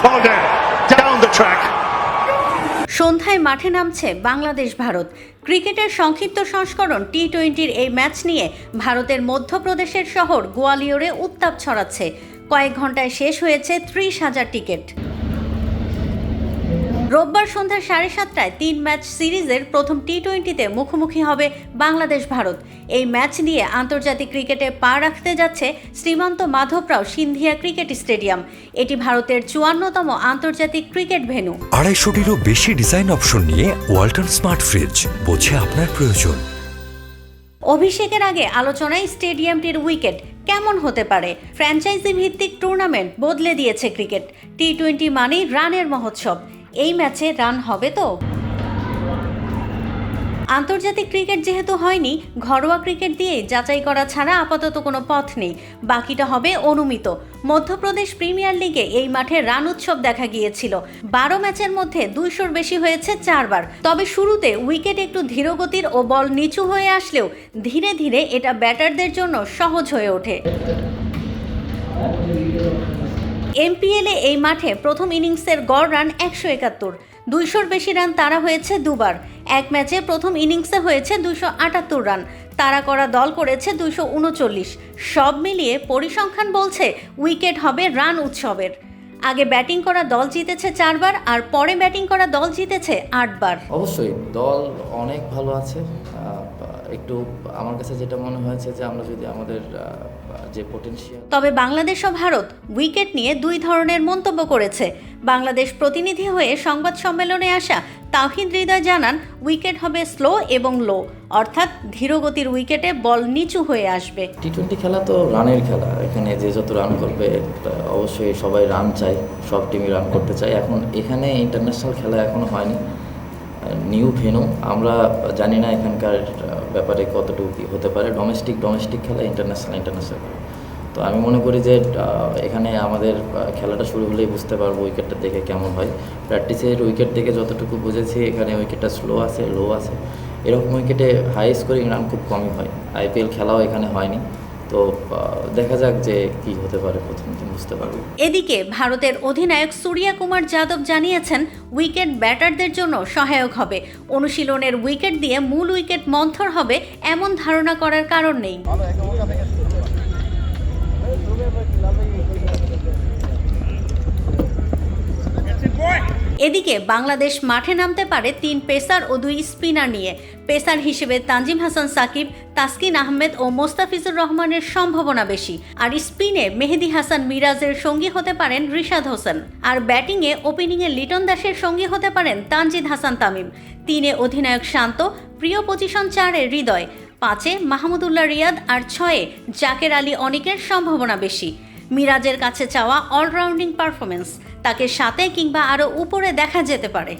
Holder down the track. সন্ধ্যায় মাঠে নামছে বাংলাদেশ ভারত। ক্রিকেটের সংক্ষিপ্ত সংস্করণ টি-20-র এই ম্যাচ নিয়ে ভারতের মধ্যপ্রদেশের শহর গোয়ালিয়রে উত্তাপ ছড়াচ্ছে। কয়েক ঘন্টায় শেষ হয়েছে 30,000 টিকিট। রোববার সন্ধ্যা 7:30টায় 3 ম্যাচ সিরিজের প্রথম টি-20-তে মুখোমুখি হবে বাংলাদেশ ভারত। এই ম্যাচ নিয়ে আন্তর্জাতিক ক্রিকেটে পা রাখতে যাচ্ছে শ্রীমন্ত মাধবরাও সিন্ধিয়া ক্রিকেট স্টেডিয়াম। এটি ভারতের 54তম আন্তর্জাতিক ক্রিকেট ভেন্যু। 250-টিরও বেশি ডিজাইন অপশন নিয়ে ওয়ালটন স্মার্ট ফ্রিজ, বোঝে আপনার প্রয়োজন। অভিষেকের আগে আলোচনায় স্টেডিয়ামটির উইকেট কেমন হতে পারে। ফ্র্যাঞ্চাইজি ভিত্তিক টুর্নামেন্ট বদলে দিয়েছে ক্রিকেট। টি-20 মানেই রানের মহোৎসব। এই ম্যাচে রান হবে তো? আন্তর্জাতিক ক্রিকেট যেহেতু হয়নি, ঘরোয়া ক্রিকেট দিয়ে যাচাই করা ছাড়া আপাতত কোনো পথ নেই। বাকিটা হবে অনুমিত। মধ্যপ্রদেশ প্রিমিয়ার লিগে এই মাঠে রান উৎসব দেখা গিয়েছিল। 12 ম্যাচের মধ্যে 200-র বেশি হয়েছে 4 বার। তবে শুরুতে উইকেট একটু ধীরগতির ও বল নিচু হয়ে আসলেও ধীরে ধীরে এটা ব্যাটারদের জন্য সহজ হয়ে ওঠে। এমপিএলে এই মাঠে প্রথম ইনিংসের গড় রান 171। 200-র বেশি রান তাড়া হয়েছে দুবার। এক ম্যাচে প্রথম ইনিংসে হয়েছে 278 রান। তাড়া করা দল করেছে 239। সব মিলিয়ে পরিসংখ্যান বলছে উইকেট হবে রান উৎসবের। আগে ব্যাটিং করা দল জিতেছে 4 বার, আর পরে ব্যাটিং করা দল জিতেছে 8 বার। অবশ্যই দল অনেক ভালো আছে। একটু আমার কাছে যেটা মনে হয়েছে যে আমরা যদি আমাদের যে পটেনশিয়াল। তবে বাংলাদেশ ও ভারত উইকেট নিয়ে দুই ধরনের মন্তব্য করেছে। বাংলাদেশ প্রতিনিধি হয়ে সংবাদ সম্মেলনে আসা তাওহিদ হৃদয় জানান, উইকেট হবে স্লো এবং লো, অর্থাৎ ধীরগতির উইকেটে বল নিচু হয়ে আসবে। টি-20 খেলা তো রানের খেলা। এখানে যে যত রান করবে অবশ্যই সবাই রান চায়, সব টিমই রান করতে চায়। এখন এখানে ইন্টারন্যাশনাল খেলা এখনো হয়নি, নিউ ভেন্যু। আমরা জানি না এখানকার ব্যাপারে কতটুকু হতে পারে। ডোমেস্টিক খেলা, ইন্টারন্যাশনাল খেলা। তো আমি মনে করি যে এখানে আমাদের খেলাটা শুরু হলেই বুঝতে পারবো উইকেটটা দেখে কেমন হয়। প্র্যাকটিসের উইকেট দেখে যতটুকু বুঝেছি এখানে উইকেটটা স্লো আছে, লো আছে। এরকম উইকেটে হাই স্কোরিং রান খুব কমই হয়। আইপিএল খেলাও এখানে হয়নি। তো দেখা যাক যে কি হতে পারে, প্রথম দিন বুঝতে পারবো। এদিকে ভারতের অধিনায়ক সূর্যা কুমার যাদব জানিয়েছেন, উইকেট ব্যাটারদের জন্য সহায়ক হবে। অনুশীলনের উইকেট দিয়ে মূল উইকেট মন্থর হবে এমন ধারণা করার কারণ নেই। এদিকে বাংলাদেশ মাঠে নামতে পারে 3 পেসার ও 2 স্পিনার নিয়ে। পেসার হিসেবে তানজিম হাসান সাকিব, তাসকিন আহমেদ ও মোস্তাফিজুর রহমানের সম্ভাবনা বেশি। আর স্পিনে মেহেদী হাসান মিরাজের সঙ্গী হতে পারেন রিশাদ হোসেন। আর ব্যাটিংয়ে ওপেনিংয়ে লিটন দাসের সঙ্গী হতে পারেন তানজিদ হাসান তামিম। 3-এ অধিনায়ক শান্ত, প্রিয় পজিশন 4-এ হৃদয়, 5-এ মাহমুদুল্লাহ রিয়াদ আর 6-এ জাকের আলী অনিকের সম্ভাবনা বেশি। মিরাজের কাছে চাওয়া অলরাউন্ডিং পারফরমেন্স, তাকে 7-এ কিংবা আরও উপরে দেখা যেতে পারে।